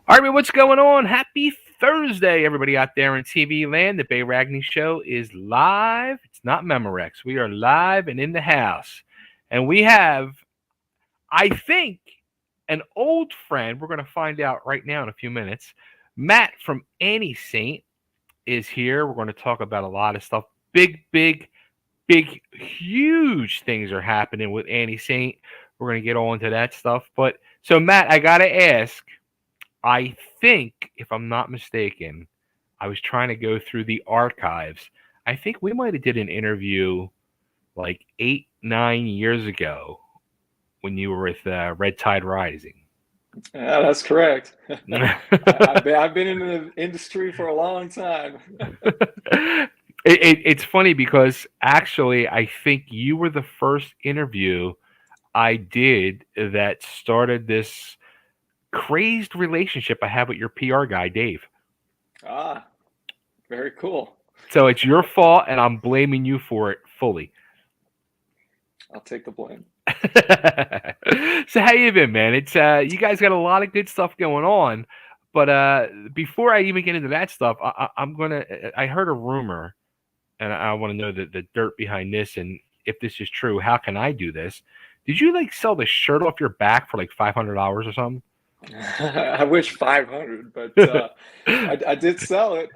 All right, what's going on? Happy Thursday, everybody out there in TV land. The Bay Ragni Show is live. It's not Memorex. We are live and in the house. And we have, I think, an old friend. We're going to find out right now in a few minutes. Matt from ANTISAINT is here. We're going to talk about a lot of stuff. Big, huge things are happening with ANTISAINT. We're going to get all into that stuff. But so, Matt, I got to ask. I think, if I'm not mistaken, I was trying to go through the archives. I think we might have did an interview like 8, 9 years ago when you were with Red Tide Rising. Yeah, that's correct. I've been in the industry for a long time. It's funny because actually, I think you were the first interview I did that started this crazed relationship I have with your PR guy, Dave. Ah, very cool. So it's your fault, and I'm blaming you for it fully. I'll take the blame. So how you been, man? It's you guys got a lot of good stuff going on, but before I even get into that stuff, I'm gonna. I heard a rumor, and I want to know the dirt behind this, and if this is true, how can I do this? Did you like sell the shirt off your back for like $500 or something? I wish 500, but I did sell it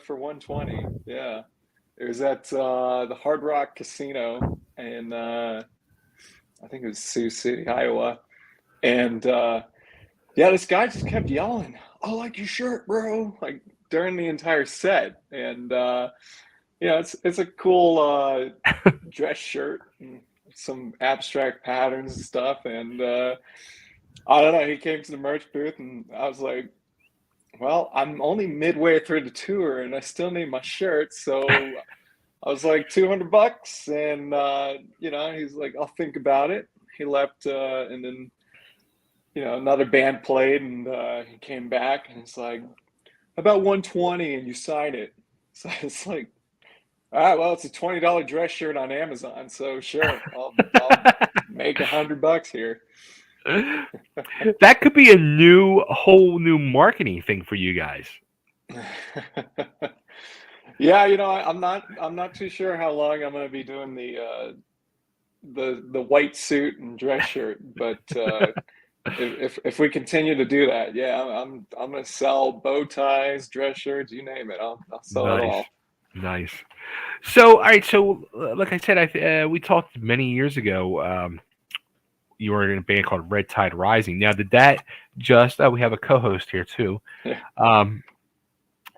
for 120. Yeah, it was at the Hard Rock Casino in I think it was Sioux City, Iowa, and yeah, this guy just kept yelling, "I like your shirt, bro!" Like during the entire set, and it's a cool dress shirt, and some abstract patterns and stuff, and I don't know. He came to the merch booth, and I was like, "Well, I'm only midway through the tour, and I still need my shirt." So I was like, $200, and he's like, "I'll think about it." He left, and then another band played, and he came back, and it's like, "About 120, and you sign it." So it's like, all right, well, it's a $20 dress shirt on Amazon, so sure, I'll make $100 here. That could be whole new marketing thing for you guys. Yeah, I'm not too sure how long I'm going to be doing the white suit and dress shirt, but if we continue to do that, yeah, I'm going to sell bow ties, dress shirts, you name it. I'll sell it Nice, all. nice. So, all right. So, like I said, we talked many years ago. You were in a band called Red Tide Rising. Now, did that just? We have a co-host here too. Yeah.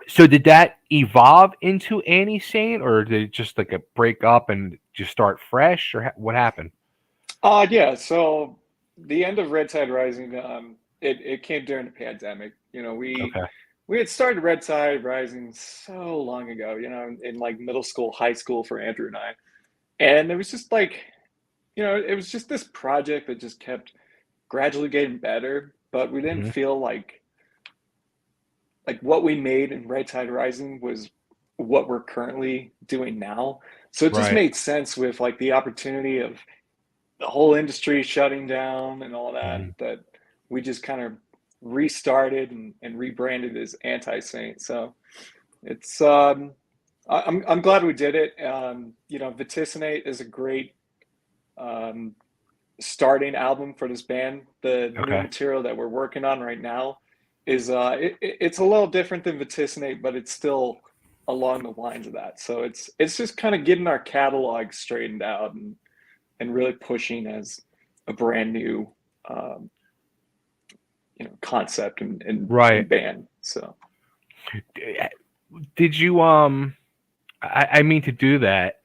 So, did that evolve into ANTISAINT, or did it just like a break up and just start fresh, or what happened? Yeah. So the end of Red Tide Rising, it came during the pandemic. Okay. We had started Red Tide Rising so long ago, in like middle school, high school for Andrew and I. And it was just like, it was just this project that just kept gradually getting better, but we didn't Hmm. feel like what we made in Red Tide Rising was what we're currently doing now. So it just Right. made sense with like the opportunity of the whole industry shutting down and all that, Hmm. that we just kind of restarted and rebranded as Anti-Saint. So it's I'm glad we did it. Vaticinate is a great um, starting album for this band. The new Okay. material that we're working on right now is it's a little different than Vaticinate, but it's still along the lines of that. So it's just kind of getting our catalog straightened out and really pushing as a brand new um, concept and Right. band. So Did you I mean to do that.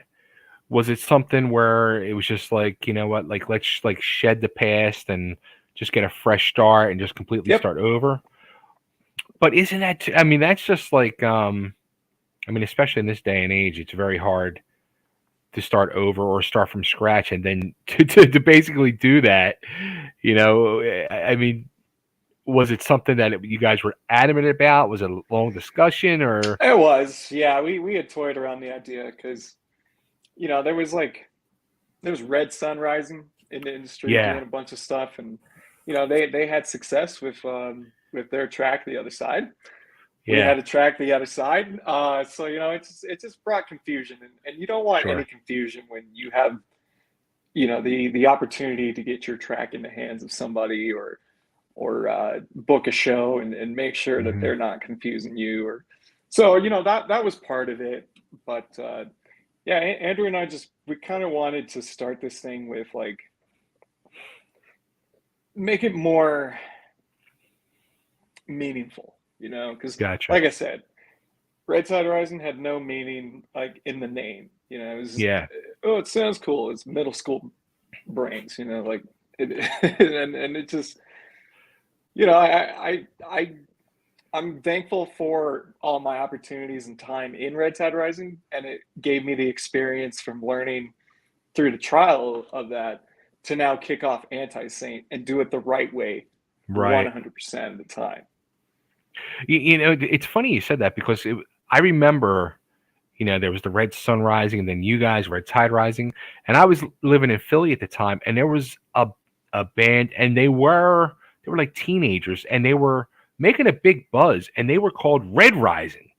Was it something where it was just like, you know what, like let's like shed the past and just get a fresh start and just completely yep. start over? But isn't that I mean that's just like I mean especially in this day and age it's very hard to start over or start from scratch and then to basically do that, I mean was it something that you guys were adamant about? Was it a long discussion or It was, yeah. We had toyed around the idea because there was Red Sun Rising in the industry yeah. doing a bunch of stuff, and they had success with with their track the other side. We Yeah, had a track the other side. So it just brought confusion, and you don't want any sure. confusion when you have the opportunity to get your track in the hands of somebody, or book a show and make sure that Hmm. they're not confusing you. Or so that was part of it. But yeah, Andrew and I we kind of wanted to start this thing with like make it more meaningful, because Gotcha. like I said, Red Side Rising had no meaning like in the name. It was just, Yeah. oh, it sounds cool. It's middle school brains, like it, and it just, I'm thankful for all my opportunities and time in Red Tide Rising, and it gave me the experience from learning through the trial of that to now kick off Anti-Saint and do it the right way Right. 100% of the time. It's funny you said that because I remember, there was the Red Sun Rising and then you guys, Red Tide Rising. And I was living in Philly at the time, and there was a band, and they were like teenagers, and they were making a big buzz, and they were called Red Rising.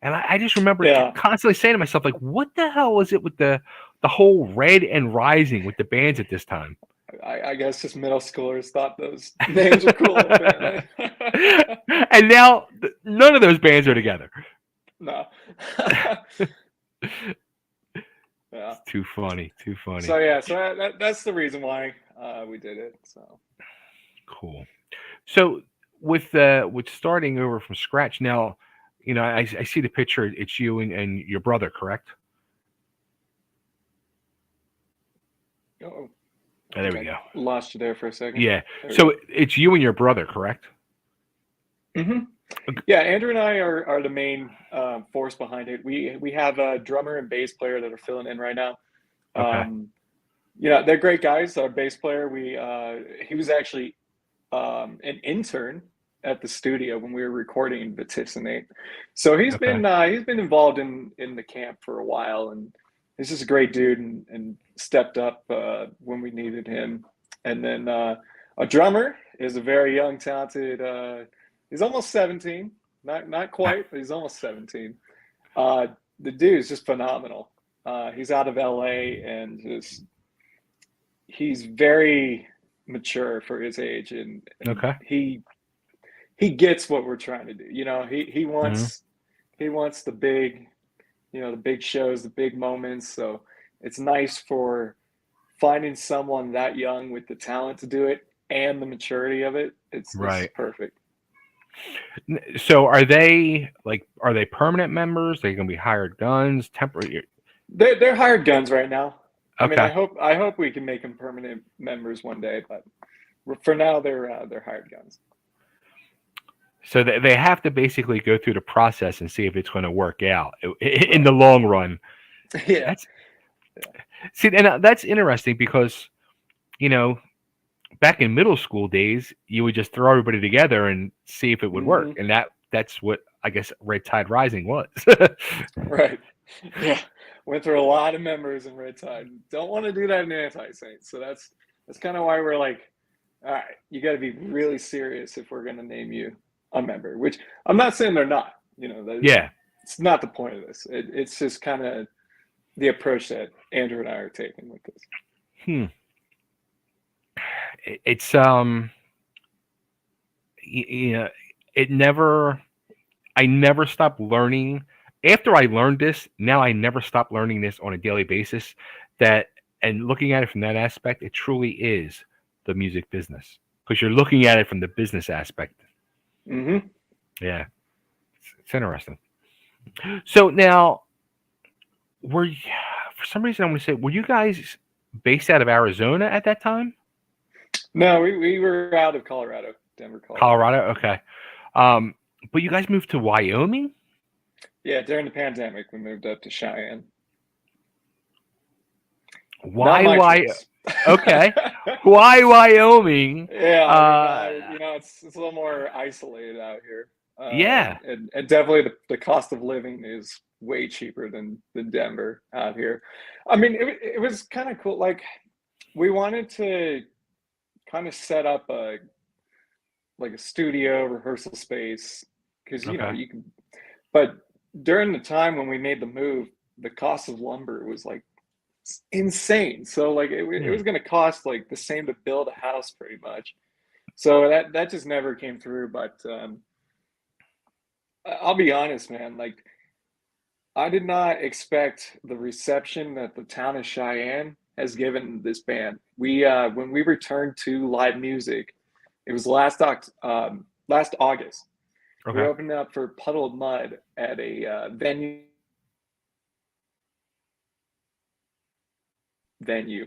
And I just remember Yeah, constantly saying to myself, like, what the hell was it with the whole Red and Rising with the bands at this time? I guess just middle schoolers thought those names were cool, apparently. And now none of those bands are together. No. Yeah. Too funny. Too funny. So yeah, so that's the reason why we did it. So Cool. So with starting over from scratch now, I see the picture. It's you and your brother, correct? oh, Oh, I there think we I go. lost you there for a second. Yeah. There we So go. it's you and your brother, correct? Hmm. Yeah, Andrew and I are the main force behind it. We have a drummer and bass player that are filling in right now. Okay. Um, they're great guys. Our bass player, he was actually an intern at the studio when we were recording the Tiffany. So Okay. he's been involved in the camp for a while, and he's just a great dude, and stepped up when we needed him. And then a drummer is a very young, talented. He's almost 17, not quite, but he's almost 17. Uh, the dude is just phenomenal. He's out of LA, and just he's very mature for his age, and Okay. he gets what we're trying to do. He Hmm. wants the big, the big shows, the big moments. So it's nice for finding someone that young with the talent to do it and the maturity of it. It's Right. perfect. So are they permanent members? Are they going to be hired guns? Temporary? They're hired guns right now. I mean, Okay. I hope we can make them permanent members one day, but for now they're hired guns. So they have to basically go through the process and see if it's going to work out in Right. the long run. Yeah. That's See, and that's interesting because you know back in middle school days, you would just throw everybody together and see if it would work, Hmm. and that's what I guess Red Tide Rising was. Right. Yeah. Went through a lot of members in Red Tide. Don't want to do that in Anti-Saint. So that's kind of why we're like, all right, you got to be really serious if we're going to name you a member. Which I'm not saying they're not. Yeah. It's not the point of this. It's just kind of the approach that Andrew and I are taking with this. Hmm. It's yeah. It never. I never stopped learning. After I learned this, now I never stop learning this on a daily basis. That and looking at it from that aspect, it truly is the music business because you're looking at it from the business aspect. Hmm. Yeah, it's interesting. So now, for some reason I'm going to say, were you guys based out of Arizona at that time? No, we were out of Colorado, Denver, Colorado. Colorado, okay. Um, but you guys moved to Wyoming. Yeah, during the pandemic, we moved up to Cheyenne. Not Why, my why? choice. Okay, why Wyoming? Yeah, I mean, Uh, it's a little more isolated out here, yeah. and definitely the cost of living is way cheaper than Denver out here. I mean, it was kind of cool. Like, we wanted to kind of set up like a studio rehearsal space because Okay. you can. But during the time when we made the move, the cost of lumber was like insane. So like it Hmm. was going to cost like the same to build a house pretty much. So that just never came through. But I'll be honest, man. Like I did not expect the reception that the town of Cheyenne has given this band. We when we returned to live music, it was last August. We Okay. opened up for Puddle of Mud at a venue,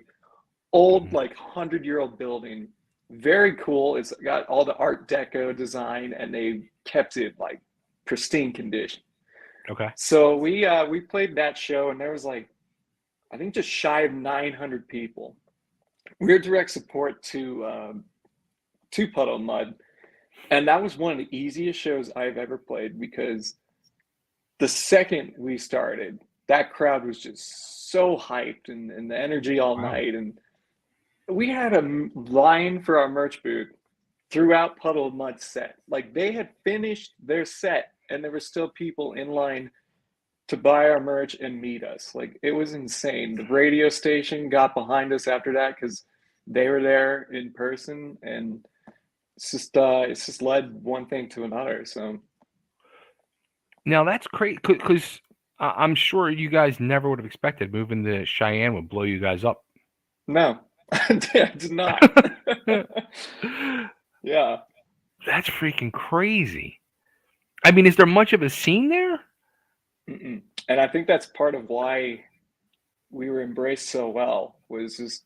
old Mhm. like 100-year-old building, very cool. It's got all the Art Deco design, and they kept it like pristine condition. Okay. So we played that show, and there was like I think just shy of 900 people. We were direct support to Puddle Mud, and that was one of the easiest shows I've ever played because the second we started, that crowd was just so hyped and the energy all Wow. night. And we had a line for our merch booth throughout Puddle of Mud's set. Like they had finished their set, and there were still people in line to buy our merch and meet us. Like it was insane. The radio station got behind us after that because they were there in person, and it's just led one thing to another. So Now that's crazy because I'm sure you guys never would have expected moving to Cheyenne would blow you guys up. no, I did not. Yeah. That's freaking crazy. I mean, is there much of a scene there? Mm-mm. And I think that's part of why we were embraced so well was just,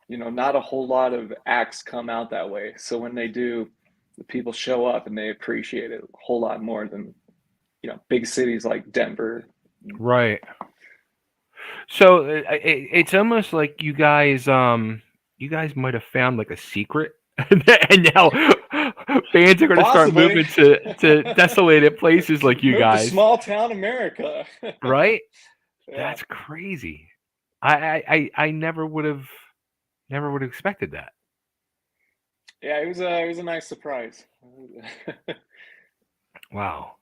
not a whole lot of acts come out that way. So when they do, the people show up and they appreciate it a whole lot more than, big cities like Denver. Right. So it's almost like you guys might have found like a secret, and now bands are going to start Possibly. moving to desolated places like you Move to guys, small town America. right? Yeah. That's crazy. I never would have expected that. Yeah, it was a nice surprise. Wow.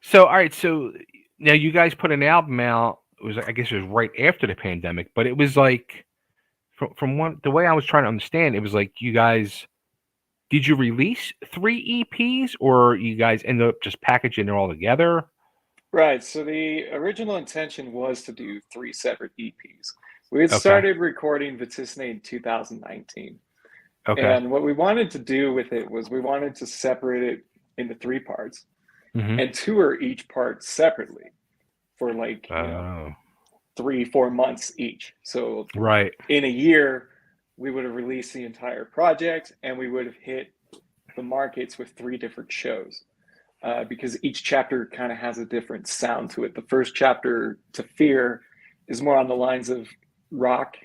So all right, so now you guys put an album out. It was I guess it was right after the pandemic, but it was like from one the way I was trying to understand, it was like you guys did you release three EPs or you guys ended up just packaging it all together? Right. So the original intention was to do three separate EPs. We had Okay. started recording Vaticine in 2019. Okay. And what we wanted to do with it was we wanted to separate it into three parts Hmm. and tour each part separately for like, Oh, 3, 4 months each. So right. in a year, we would have released the entire project and we would have hit the markets with three different shows. Because each chapter kind of has a different sound to it. The first chapter, To Fear, is more on the lines of rock.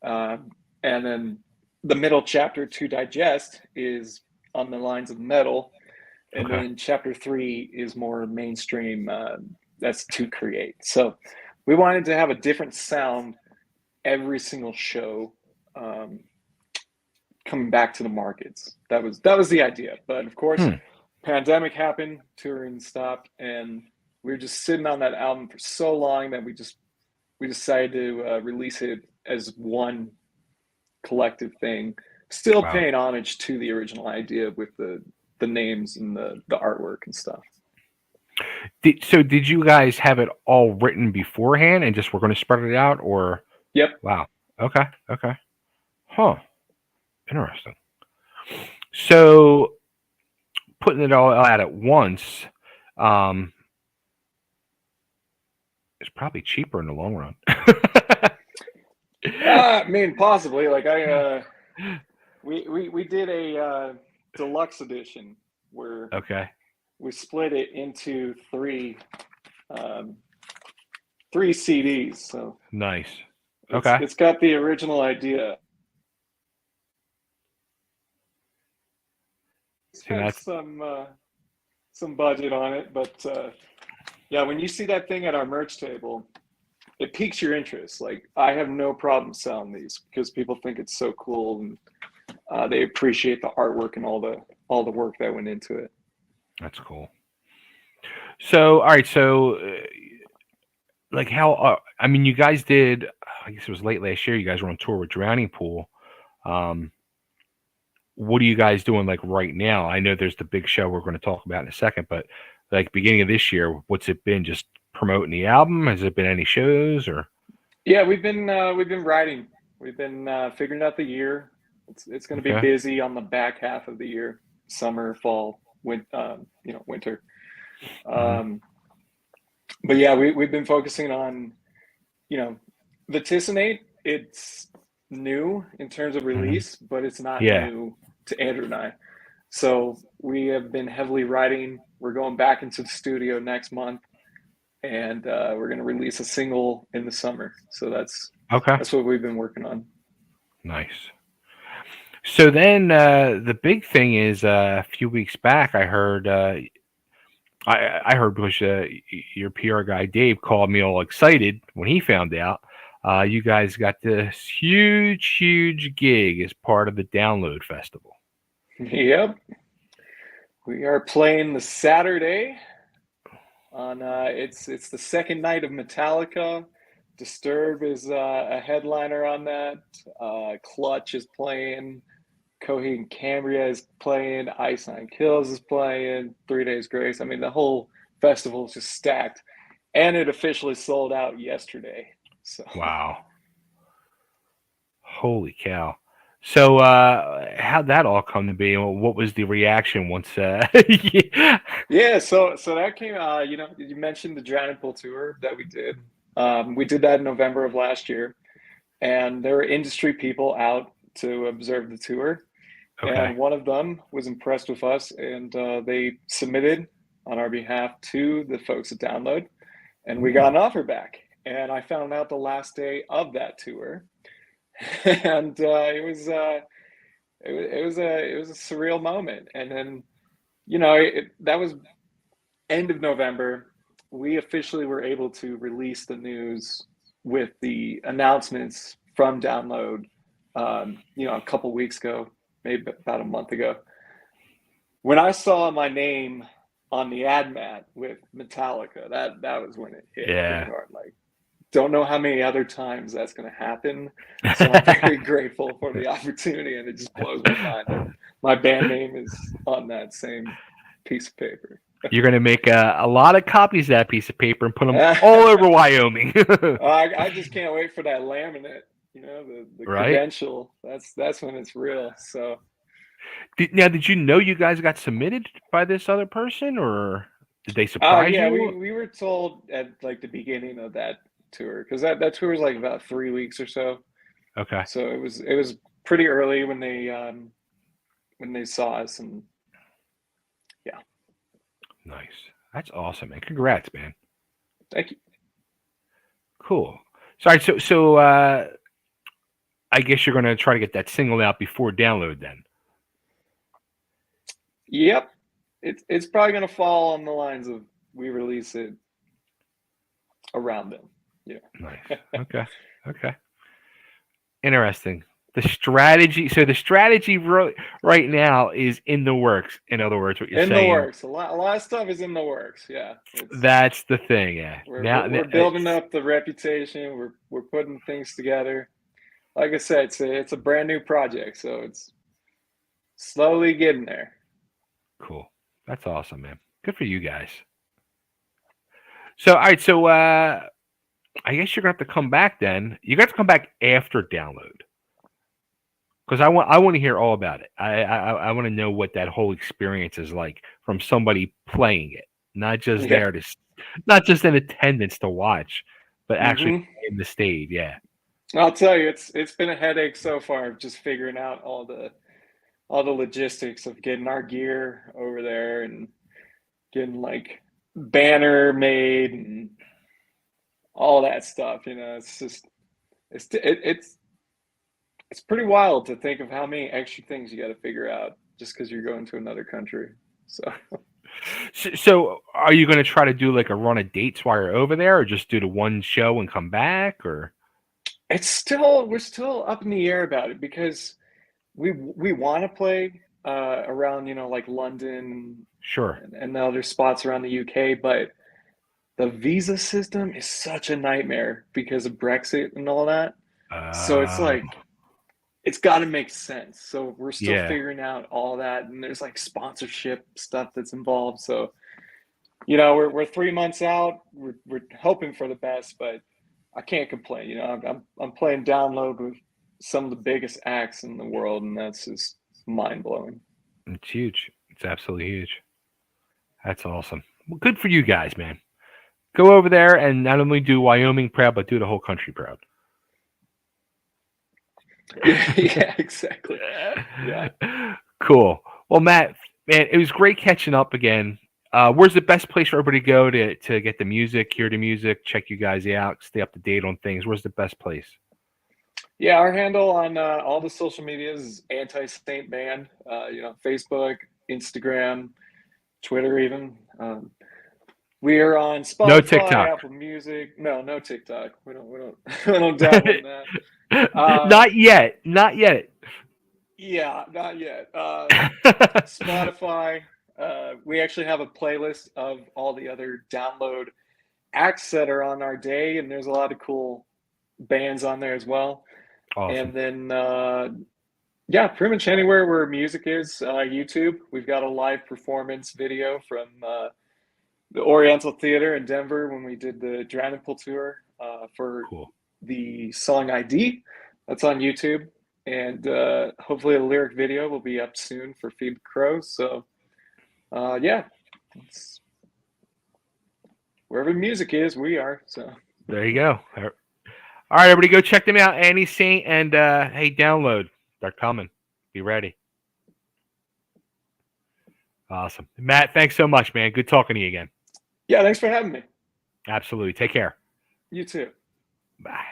Uh, and then the middle chapter, To Digest, is on the lines of metal. And Okay. then chapter 3 is more mainstream. That's To Create. So we wanted to have a different sound every single show, um, coming back to the markets. That was the idea. But of course, Hmm. pandemic happened, touring stopped, and we were just sitting on that album for so long that we decided to release it as one collective thing, still Wow. paying homage to the original idea with the names and the artwork and stuff. So did you guys have it all written beforehand and just we're going to spread it out or Yep. wow. Okay. Okay. Huh. Interesting. So putting it all out at once um is probably cheaper in the long run. I mean, possibly. Like we did a deluxe edition where Okay. we split it into um, three CDs. So Nice. it's Okay. it's got the original idea. It's See had that's some budget on it, but yeah, when you see that thing at our merch table, it piques your interest. Like I have no problem selling these because people think it's so cool, and they appreciate the artwork and all the work that went into it. That's cool. So, all right. So, like, how? I mean, you guys did. I guess it was late last year. You guys were on tour with Drowning Pool. Um, what are you guys doing like right now? I know there's the big show we're going to talk about in a second, but like beginning of this year, what's it been? Just promoting the album? Has it been any shows or? Yeah, we've been writing. We've been figuring out the year. It's going to be Okay. busy on the back half of the year, summer, fall, winter. Hmm. Um, but yeah, we've been focusing on, you know, Vaticinate. It's new in terms of Hmm. release, but it's not Yeah. new to Andrew and I. So we have been heavily writing. We're going back into the studio next month, and we're going to release a single in the summer. So Okay. that's what we've been working on. Nice. So then the big thing is a few weeks back I heard I heard because your PR guy Dave called me all excited when he found out you guys got this huge gig as part of the Download Festival. Yep, we are playing the Saturday on. It's the second night of Metallica. Disturb is a headliner on that. Clutch is playing. Coheed and Cambria is playing. Ice Nine Kills is playing. 3 Days Grace. I mean, the whole festival is just stacked, and it officially sold out yesterday. So Wow. Holy cow. So how'd that all come to be? What was the reaction once yeah. yeah, so that came. You mentioned the Drowning Pool tour that we did. We did that in November of last year, and there were industry people out to observe the tour, Okay. and one of them was impressed with us, and they submitted on our behalf to the folks at Download, and we got Ooh. an offer back. And I found out the last day of that tour, and it was a surreal moment. And then that was end of November. We officially were able to release the news with the announcements from Download. A couple weeks ago, maybe about a month ago. When I saw my name on the ad mat with Metallica, that was when it hit pretty Yeah. hard. Like, don't know how many other times that's going to happen. So I'm very grateful for the opportunity, and it just blows my mind that my band name is on that same piece of paper. You're going to make a lot of copies of that piece of paper and put them all over Wyoming. I just can't wait for that laminate. The Right? credential. That's when it's real. So Now, did you know you guys got submitted by this other person, or did they surprise yeah, you? we were told at like the beginning of that tour, because that tour was like about 3 weeks or so. Okay. So it was pretty early when they saw us, and yeah, Nice. That's awesome, man. Congrats, man. thank you. Cool. Sorry. So I guess you're going to try to get that single out before Download then. Yep, it's probably gonna fall on the lines of we release it around them. Yeah. Nice. Okay. Okay. Interesting. The strategy. So the strategy right now is in the works. In other words, what you're In the saying. works. A lot of stuff is in the works. Yeah, That's the thing. Yeah. Now we're building up the reputation. We're putting things together. Like I said, it's a brand new project, so it's slowly getting there. cool. That's awesome, man. Good for you guys. So all right. So I guess you're gonna have to come back then. You got to come back after Download because I want to hear all about it. I want to know what that whole experience is like from somebody playing it, not just Yeah. there to, not just in attendance to watch, but actually Hmm. in the stage. Yeah. I'll tell you, it's been a headache so far, just figuring out all the logistics of getting our gear over there and getting like banner made and all that stuff. It's just it's pretty wild to think of how many extra things you got to figure out just because you're going to another country. So So are you going to try to do like a run of dates while you're over there, or just do the one show and come back, or? we're still up in the air about it, because we want to play around, like London Sure. and the other spots around the UK, but the visa system is such a nightmare because of Brexit and all that. So it's Uh, like it's got to make sense. So we're still yeah. figuring out all that, and there's like sponsorship stuff that's involved. So we're 3 months out. We're hoping for the best, but I can't complain. I'm playing download with some of the biggest acts in the world, and that's just mind blowing. It's huge. It's absolutely huge. That's awesome. Well, good for you guys, man. Go over there and not only do Wyoming proud, but do the whole country proud. Yeah, yeah, exactly. Yeah. Cool. Well, Matt, man, it was great catching up again. Where's the best place for everybody to go to get the music, hear the music, check you guys out, stay up to date on things? Where's the best place? Yeah, our handle on all the social medias is Anti-Saint Band. Facebook, Instagram, Twitter, even. We are on No Spotify, TikTok. Apple Music. No, no TikTok. We don't we don't dabble in that. Not yet. Not yet. Yeah, not yet. Spotify. We actually have a playlist of all the other download acts that are on our day, and there's a lot of cool bands on there as well. Awesome. And then, yeah, pretty much anywhere where music is, YouTube. We've got a live performance video from the Oriental Theater in Denver when we did the Drowning Pool tour for Cool. the song ID. That's on YouTube. And hopefully a lyric video will be up soon for Phoebe Crow. So, yeah, it's, wherever music is, we are. So There you go. All right, everybody, go check them out. Annie Saint and hey, download. They're coming. Be ready. Awesome, Matt. Thanks so much, man. Good talking to you again. yeah, thanks for having me. Absolutely. Take care. You too. Bye.